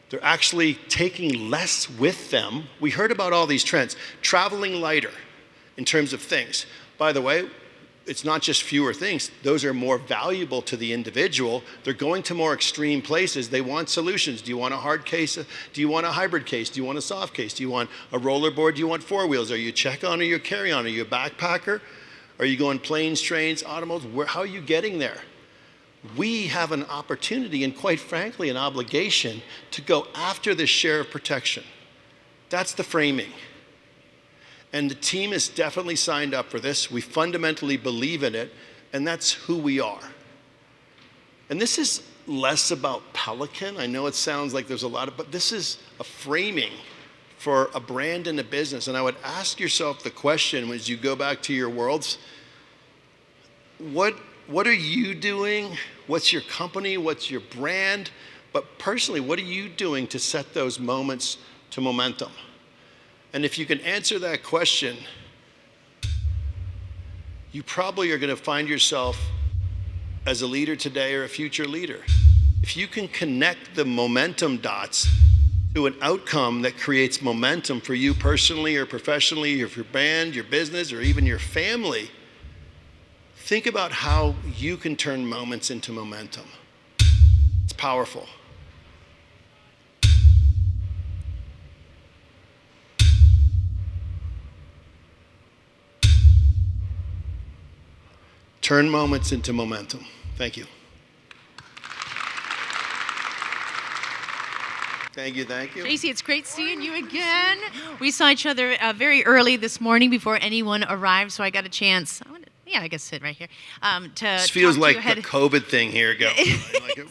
They're actually taking less with them. We heard about all these trends. Traveling lighter in terms of things. By the way, it's not just fewer things. Those are more valuable to the individual. They're going to more extreme places. They want solutions. Do you want a hard case? Do you want a hybrid case? Do you want a soft case? Do you want a rollerboard? Do you want four wheels? Are you a check-on or you a carry-on? Are you a backpacker? Are you going planes, trains, automobiles? How are you getting there? We have an opportunity and, quite frankly, an obligation to go after this share of protection. That's the framing. And the team is definitely signed up for this. We fundamentally believe in it, and that's who we are. And this is less about Pelican. I know it sounds like there's a lot of, but this is a framing for a brand and a business. And I would ask yourself the question as you go back to your worlds, what are you doing? What's your company? What's your brand? But personally, what are you doing to set those moments to momentum? And if you can answer that question, you probably are going to find yourself as a leader today or a future leader. If you can connect the momentum dots to an outcome that creates momentum for you personally or professionally, or for your band, your business, or even your family, think about how you can turn moments into momentum. It's powerful. Turn moments into momentum. Thank you. Thank you, thank you. JC, it's great seeing you again. We saw each other very early this morning before anyone arrived, so I got a chance. I guess sit right here. This feels like the COVID thing here.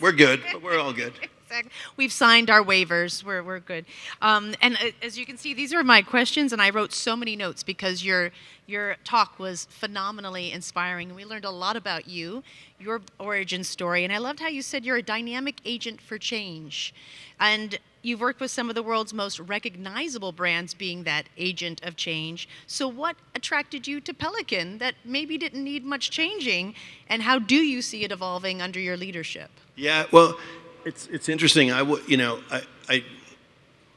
We're good, but we're all good. Exactly. We've signed our waivers. We're good. And as you can see, these are my questions, and I wrote so many notes because your talk was phenomenally inspiring. We learned a lot about you, your origin story, and I loved how you said you're a dynamic agent for change. And you've worked with some of the world's most recognizable brands being that agent of change. So what attracted you to Pelican that maybe didn't need much changing, and how do you see it evolving under your leadership? Yeah, well, it's interesting. I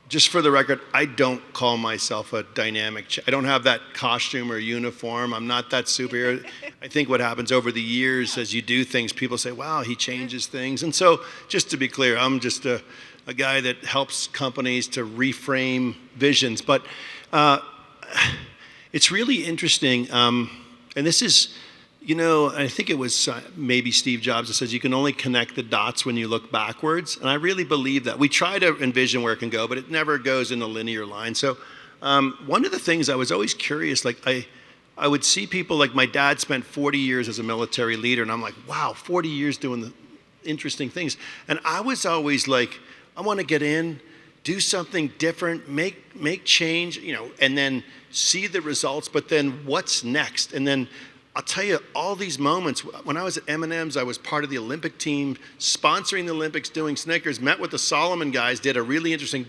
just for the record, I don't call myself a dynamic. I don't have that costume or uniform. I'm not that superhero. I think what happens over the years as you do things, people say, wow, he changes things. And so just to be clear, I'm just a guy that helps companies to reframe visions. But it's really interesting. And this is, I think it was maybe Steve Jobs that says you can only connect the dots when you look backwards. And I really believe that. We try to envision where it can go, but it never goes in a linear line. So one of the things I was always curious, I would see people, like my dad spent 40 years as a military leader, and I'm like, wow, 40 years doing the interesting things. And I was always like, I want to get in, do something different, make change, and then see the results, but then what's next? And then I'll tell you, all these moments, when I was at M&M's, I was part of the Olympic team, sponsoring the Olympics, doing Snickers, met with the Salomon guys, did a really interesting,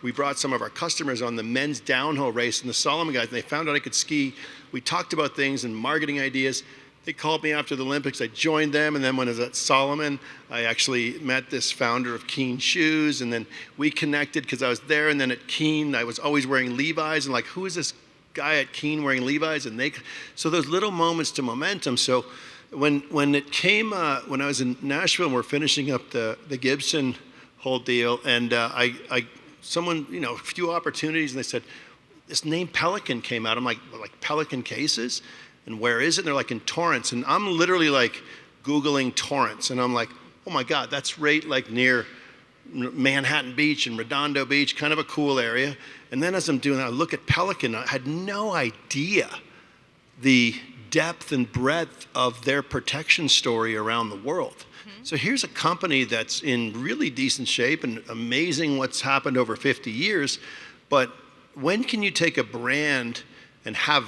we brought some of our customers on the men's downhill race, and the Salomon guys, and they found out I could ski. We talked about things and marketing ideas. They called me after the Olympics. I joined them, and then when I was at Salomon, I actually met this founder of Keen Shoes, and then we connected because I was there, and then at Keen, I was always wearing Levi's, and like, who is this guy at Keen wearing Levi's? And so those little moments to momentum. So when it came, when I was in Nashville, and we're finishing up the Gibson whole deal, and someone, a few opportunities, and they said, this name Pelican came out. I'm like Pelican cases? And where is it? And they're like in Torrance. And I'm literally like Googling Torrance. And I'm like, oh my God, that's right like near Manhattan Beach and Redondo Beach, kind of a cool area. And then as I'm doing that, I look at Pelican. I had no idea the depth and breadth of their protection story around the world. So here's a company that's in really decent shape and amazing what's happened over 50 years. But when can you take a brand and have,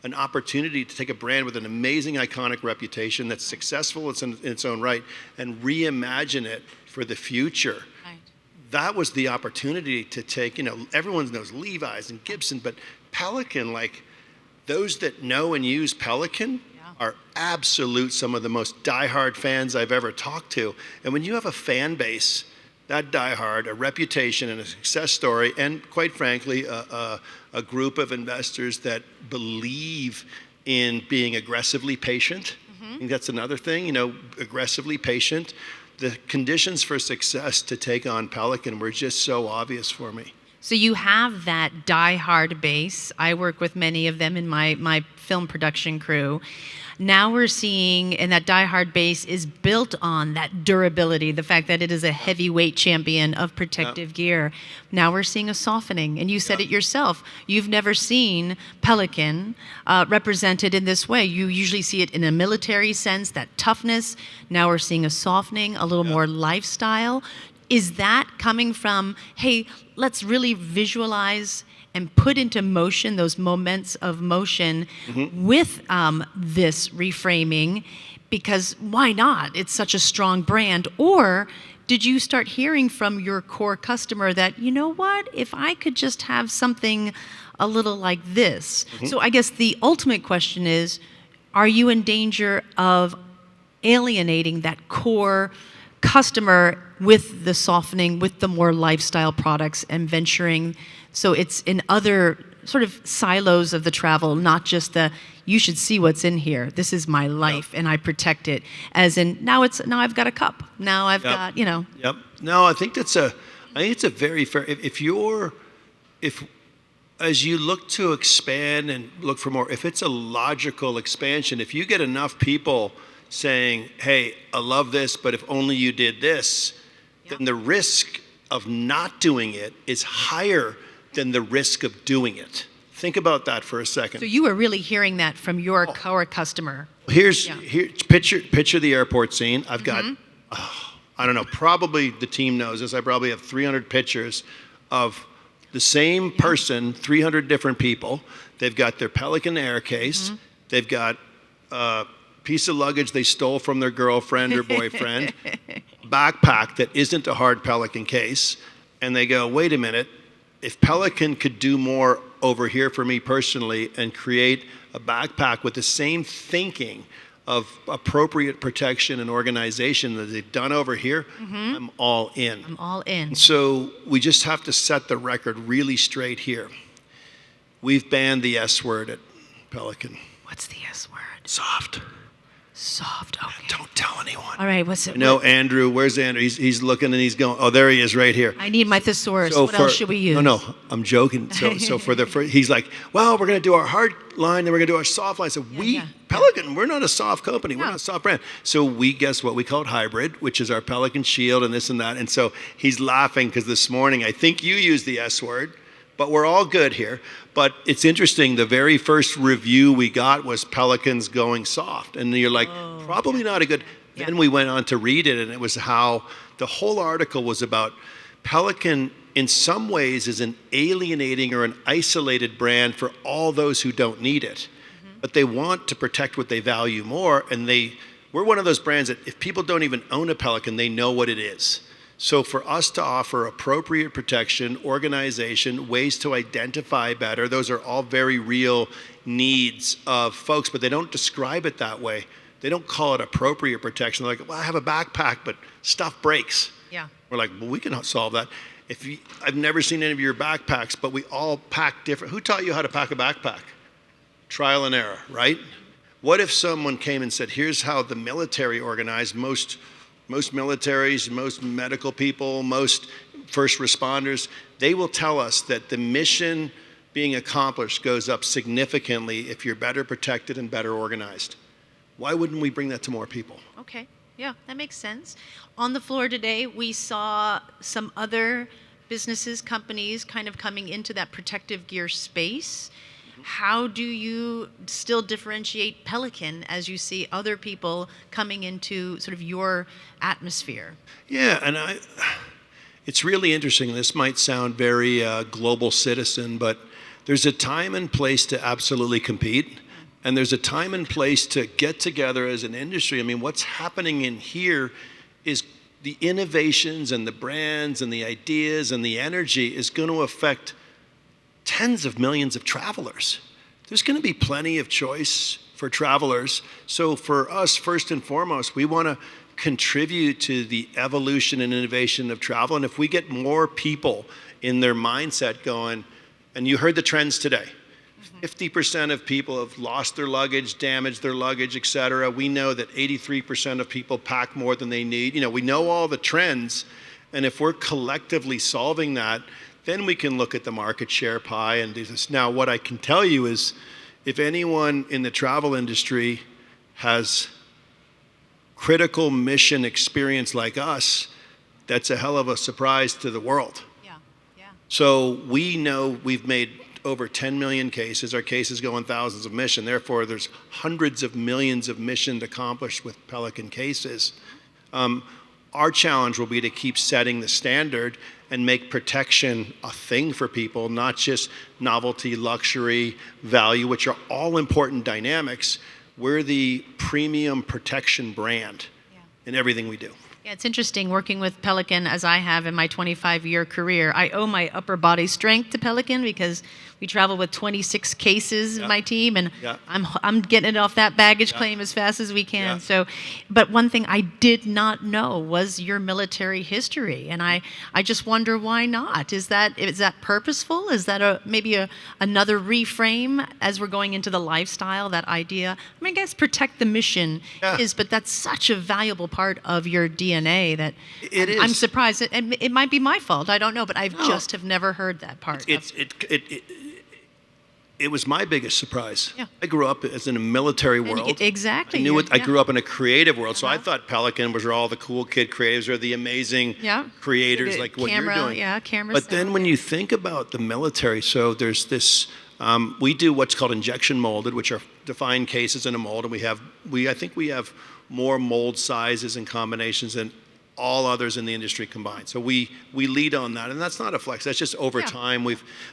an opportunity to take a brand with an amazing iconic reputation that's successful in its own right and reimagine it for the future? Right. That was the opportunity to take, everyone knows Levi's and Gibson, but Pelican, like those that know and use Pelican are some of the most diehard fans I've ever talked to. And when you have a fan base that diehard, a reputation and a success story, and quite frankly, a group of investors that believe in being aggressively patient. I think that's another thing, aggressively patient. The conditions for success to take on Pelican were just so obvious for me. So you have that diehard base. I work with many of them in my film production crew. Now we're seeing, and that diehard base is built on that durability, the fact that it is a heavyweight champion of protective gear. Now we're seeing a softening, and you said it yourself. You've never seen Pelican represented in this way. You usually see it in a military sense, that toughness. Now we're seeing a softening, a little more lifestyle. Is that coming from, hey, let's really visualize and put into motion those moments of motion with this reframing, because why not? It's such a strong brand. Or did you start hearing from your core customer that, you know what, if I could just have something a little like this? So I guess the ultimate question is, are you in danger of alienating that core customer with the softening, with the more lifestyle products and venturing? So it's in other sort of silos of the travel, not just you should see what's in here. This is my life and I protect it. As in, now I've got a cup. Now I've got, Yep. No, I think it's a very fair, if as you look to expand and look for more, if it's a logical expansion, if you get enough people saying, hey, I love this, but if only you did this, then the risk of not doing it is higher than the risk of doing it. Think about that for a second. So you were really hearing that from your core customer. Picture the airport scene. I've got, I don't know, probably the team knows this. I probably have 300 pictures of the same person, 300 different people. They've got their Pelican Air case. They've got piece of luggage they stole from their girlfriend or boyfriend, backpack that isn't a hard Pelican case, and they go, wait a minute, if Pelican could do more over here for me personally and create a backpack with the same thinking of appropriate protection and organization that they've done over here, I'm all in. I'm all in. And so we just have to set the record really straight here. We've banned the S word at Pelican. What's the S word? Soft. Soft, okay. Don't tell anyone. All right, what's it? No, Andrew, where's Andrew? He's looking and he's going, oh, there he is right here. I need my thesaurus. What else should we use? No, I'm joking. So he's like, well, we're going to do our hard line, then we're going to do our soft line. So Pelican, we're not a soft company. We're not a soft brand. So guess what? We call it hybrid, which is our Pelican Shield and this and that. And so he's laughing because this morning, I think you used the S word, but we're all good here. But it's interesting, the very first review we got was Pelicans going soft. And you're like, probably not a good. Then we went on to read it, and it was how the whole article was about Pelican in some ways is an alienating or an isolated brand for all those who don't need it. but they want to protect what they value more. And we're one of those brands that if people don't even own a Pelican, they know what it is. So for us to offer appropriate protection, organization, ways to identify better, those are all very real needs of folks, but they don't describe it that way. They don't call it appropriate protection. They're like, well, I have a backpack, but stuff breaks. Yeah. We're like, well, we can solve that. I've never seen any of your backpacks, but we all pack different. Who taught you how to pack a backpack? Trial and error, right? What if someone came and said, here's how the military organized, most militaries, most medical people, most first responders, they will tell us that the mission being accomplished goes up significantly if you're better protected and better organized. Why wouldn't we bring that to more people? Okay. Yeah, that makes sense. On the floor today, we saw some other businesses, companies kind of coming into that protective gear space. How do you still differentiate Pelican as you see other people coming into sort of your atmosphere? Yeah, and it's really interesting. This might sound very global citizen, but there's a time and place to absolutely compete. And there's a time and place to get together as an industry. I mean, what's happening in here is the innovations and the brands and the ideas and the energy is going to affect tens of millions of travelers. There's going to be plenty of choice for travelers. So for us, first and foremost, we want to contribute to the evolution and innovation of travel. And if we get more people in their mindset going, and you heard the trends today, 50% of people have lost their luggage, damaged their luggage, et cetera. We know that 83% of people pack more than they need. We know all the trends. And if we're collectively solving that, then we can look at the market share pie and do this. Now, what I can tell you is if anyone in the travel industry has critical mission experience like us, that's a hell of a surprise to the world. Yeah, yeah. So we know we've made over 10 million cases. Our cases go on thousands of mission. Therefore, there's hundreds of millions of missions accomplished with Pelican cases. Our challenge will be to keep setting the standard and make protection a thing for people, not just novelty, luxury, value, which are all important dynamics. We're the premium protection brand in everything we do. Yeah, it's interesting working with Pelican as I have in my 25-year career. I owe my upper body strength to Pelican because we travel with 26 cases in my team, and I'm getting it off that baggage claim as fast as we can. So, but one thing I did not know was your military history, and I just wonder why not. Is that purposeful? Is that maybe another reframe as we're going into the lifestyle? That idea. I mean, I guess protect the mission is, but that's such a valuable part of your DNA that I'm surprised. It might be my fault. I don't know, but I just have never heard that part. It was my biggest surprise. Yeah. I grew up in a military world. Exactly. I knew it. I grew up in a creative world, so I thought Pelican was where all the cool kid creatives or the amazing creators like what you're doing. Yeah, cameras. But then when you think about the military, so there's this. We do what's called injection molded, which are defined cases in a mold, and I think we have more mold sizes and combinations than all others in the industry combined. So we lead on that, and that's not a flex. That's just over time.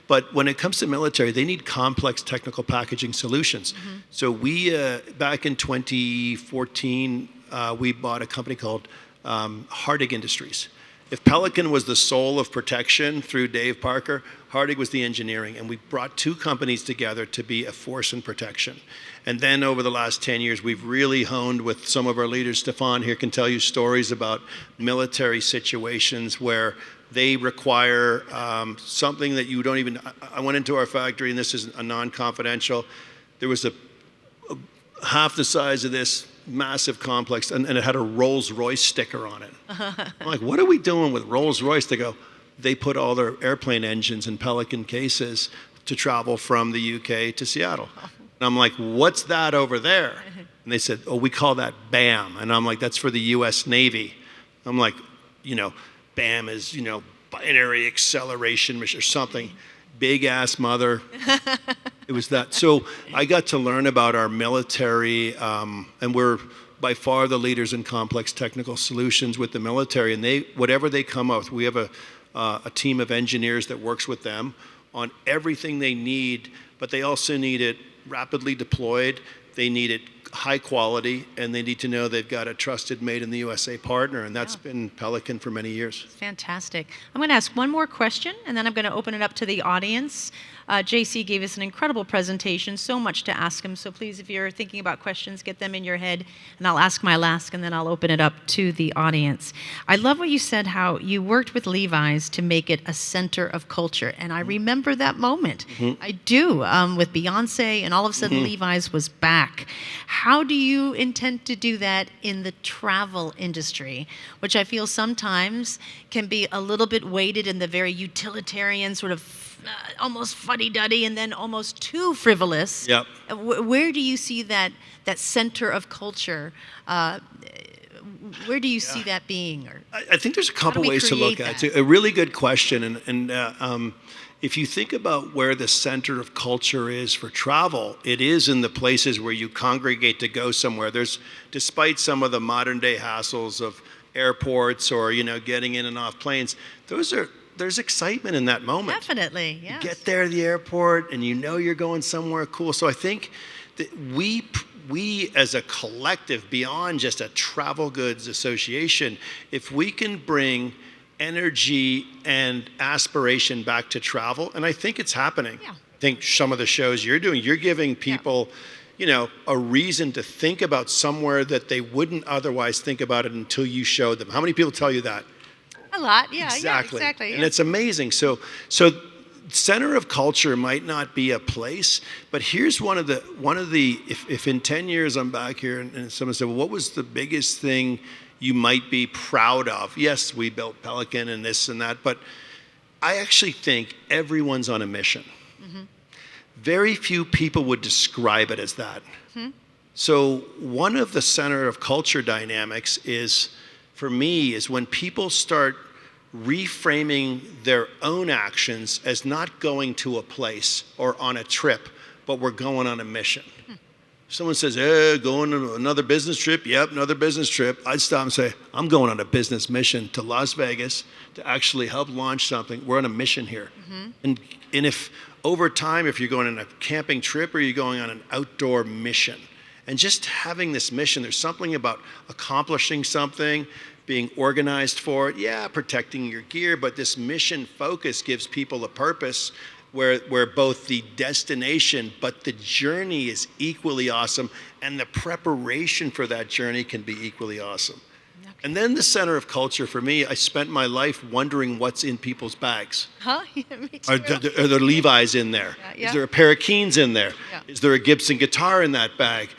But when it comes to military, they need complex technical packaging solutions. So we back in 2014, we bought a company called Hardig Industries. If Pelican was the soul of protection through Dave Parker, Hardig was the engineering, and we brought two companies together to be a force in protection. And then over the last 10 years, we've really honed with some of our leaders. Stefan here can tell you stories about military situations where they require something that you don't even. I went into our factory, and this is a non-confidential. There was a half the size of this massive complex, and it had a Rolls-Royce sticker on it. I'm like, what are we doing with Rolls-Royce? They put all their airplane engines in Pelican cases to travel from the UK to Seattle. And I'm like, what's that over there? And they said, we call that BAM. And I'm like, that's for the US Navy. I'm like, BAM is, binary acceleration or something. Big ass mother. It was that. So I got to learn about our military, and we're by far the leaders in complex technical solutions with the military. And whatever they come up with, we have a team of engineers that works with them on everything they need, but they also need it rapidly deployed, they need it high quality, and they need to know they've got a trusted made in the USA partner, and that's been Pelican for many years. Fantastic. I'm going to ask one more question, and then I'm going to open it up to the audience. JC gave us an incredible presentation, so much to ask him. So please, if you're thinking about questions, get them in your head, and I'll ask my last, and then I'll open it up to the audience. I love what you said, how you worked with Levi's to make it a center of culture, and I remember that moment. I do, with Beyonce, and all of a sudden Levi's was back. How do you intend to do that in the travel industry, which I feel sometimes can be a little bit weighted in the very utilitarian sort of almost fuddy-duddy and then almost too frivolous? Yep. Where do you see that center of culture? Where do you see that being? Or I think there's a couple we ways to look create at it. It's a really good question. And if you think about where the center of culture is for travel, it is in the places where you congregate to go somewhere. Despite some of the modern day hassles of airports or, getting in and off planes, there's excitement in that moment. definitely, yes. You get there to the airport and you're going somewhere cool. So I think that we as a collective, beyond just a travel goods association, if we can bring energy and aspiration back to travel, and I think it's happening. Yeah. I think some of the shows you're doing, you're giving people, a reason to think about somewhere that they wouldn't otherwise think about it until you showed them. How many people tell you that? A lot, yeah. Exactly. Yeah, exactly. And Yeah. it's amazing. So center of culture might not be a place, but here's one of the if in 10 years I'm back here and someone said, well, what was the biggest thing you might be proud of? Yes, we built Pelican and this and that, but I actually think everyone's on a mission. Very few people would describe it as that. So one of the center of culture dynamics is, for me, is when people start reframing their own actions as not going to a place or on a trip, but we're going on a mission. Someone says, going on another business trip? Yep, another business trip. I'd stop and say, I'm going on a business mission to Las Vegas to actually help launch something. We're on a mission here. And if over time, if you're going on a camping trip or you're going on an outdoor mission, and just having this mission, there's something about accomplishing something, being organized for it, protecting your gear, but this mission focus gives people a purpose where both the destination but the journey is equally awesome, and the preparation for that journey can be equally awesome. Okay. And then the center of culture for me, I spent my life wondering what's in people's bags. Huh? Yeah, me too. Are there Levi's in there? Yeah. Is there a pair of Keens in there? Yeah. Is there a Gibson guitar in that bag?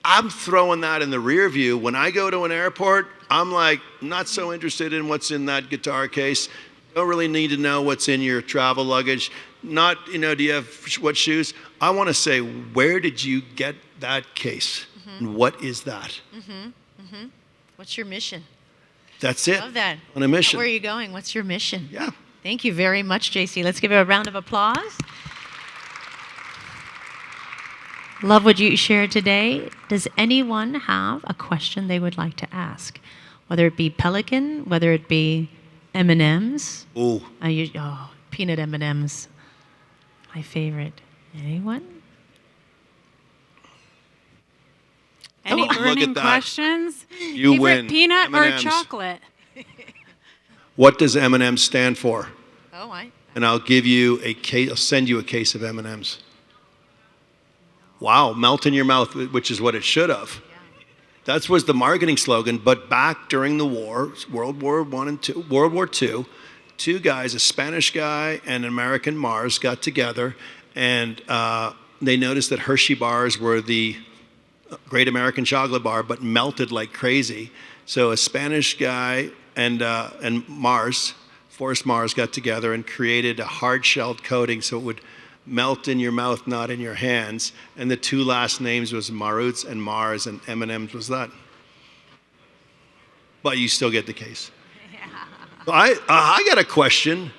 I'm throwing that in the rear view. When I go to an airport, I'm like, not so interested in what's in that guitar case. Don't really need to know what's in your travel luggage. Not, do you have what shoes? I want to say, where did you get that case? And what is that? What's your mission? That's it. Love that. On a mission. Where are you going? What's your mission? Yeah. Thank you very much, JC. Let's give it a round of applause. Love what you shared today. Does anyone have a question they would like to ask? Whether it be Pelican, whether it be M&Ms. Ooh. Peanut M&Ms. My favorite. Anyone? Any Look burning at that. questions? You Favorite win. peanut or M&Ms. chocolate? What does M&M stand for? Oh, And I'll give you a case. I'll send you a case of M&Ms. Wow, melt in your mouth, which is what it should have. That was the marketing slogan. But back during the war, World War II, two guys, a Spanish guy and an American Mars, got together, and they noticed that Hershey bars were the great American chocolate bar, but melted like crazy. So a Spanish guy and Mars, Forrest Mars, got together and created a hard-shelled coating so it would melt in your mouth, not in your hands. And the two last names was Marutz and Mars, and M&M's was that. But you still get the case. I got a question.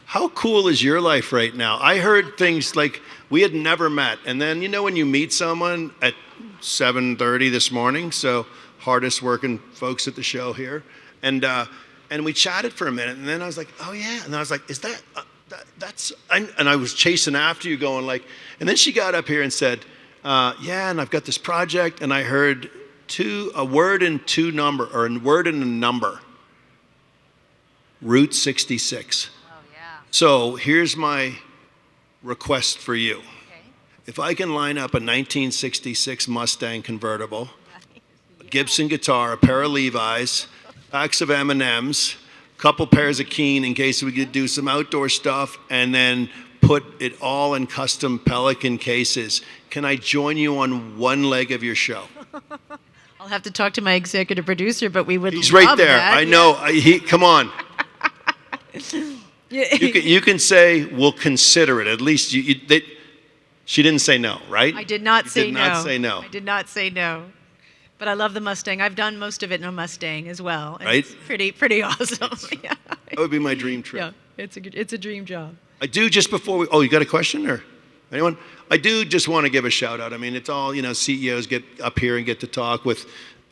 How cool is your life right now? I heard things like we had never met. And then, when you meet someone at 7:30 this morning, so hardest working folks at the show here, and we chatted for a minute, and then I was like, oh yeah, and I was like, is that and I was chasing after you going like, and then she got up here and said, yeah, and I've got this project, and I heard a word and a number. Route 66. Oh, yeah. So here's my request for you. Okay. If I can line up a 1966 Mustang convertible, a Yeah. Gibson guitar, a pair of Levi's, packs of M&Ms, a couple pairs of Keen in case we could do some outdoor stuff, and then put it all in custom Pelican cases, can I join you on one leg of your show? I'll have to talk to my executive producer, but we would He's love right there. that. I know. Come on. Yeah. You can say we'll consider it. At least she didn't say no, right? I did not say no. Did not say no. I did not say no. But I love the Mustang. I've done most of it in a Mustang as well. And Right? It's pretty awesome. Yeah. That would be my dream trip. Yeah. It's a dream job. I do just before we. Oh, you got a question or anyone? I do just want to give a shout out. I mean, it's all CEOs get up here and get to talk with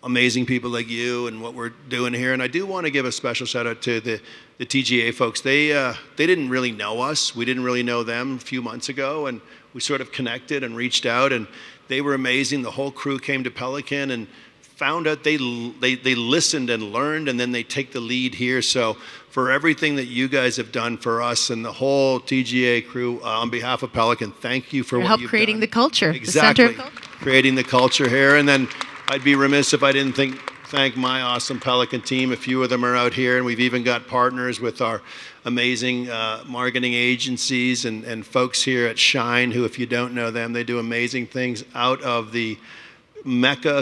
amazing people like you and what we're doing here. And I do want to give a special shout out to the TGA folks. They didn't really know us. We didn't really know them a few months ago, and we sort of connected and reached out, and they were amazing. The whole crew came to Pelican and found out they listened and learned, and then they take the lead here. So for everything that you guys have done for us and the whole TGA crew, on behalf of Pelican, thank you for what Help you've creating done. the culture. Exactly. The center of culture. Creating the culture here. And then I'd be remiss if I didn't thank my awesome Pelican team. A few of them are out here, and we've even got partners with our amazing marketing agencies and folks here at Shine, who, if you don't know them, they do amazing things out of the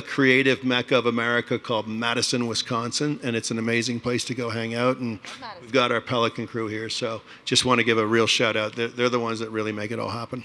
creative mecca of America called Madison, Wisconsin, and it's an amazing place to go hang out. And we've got our Pelican crew here, so just want to give a real shout out. They're the ones that really make it all happen.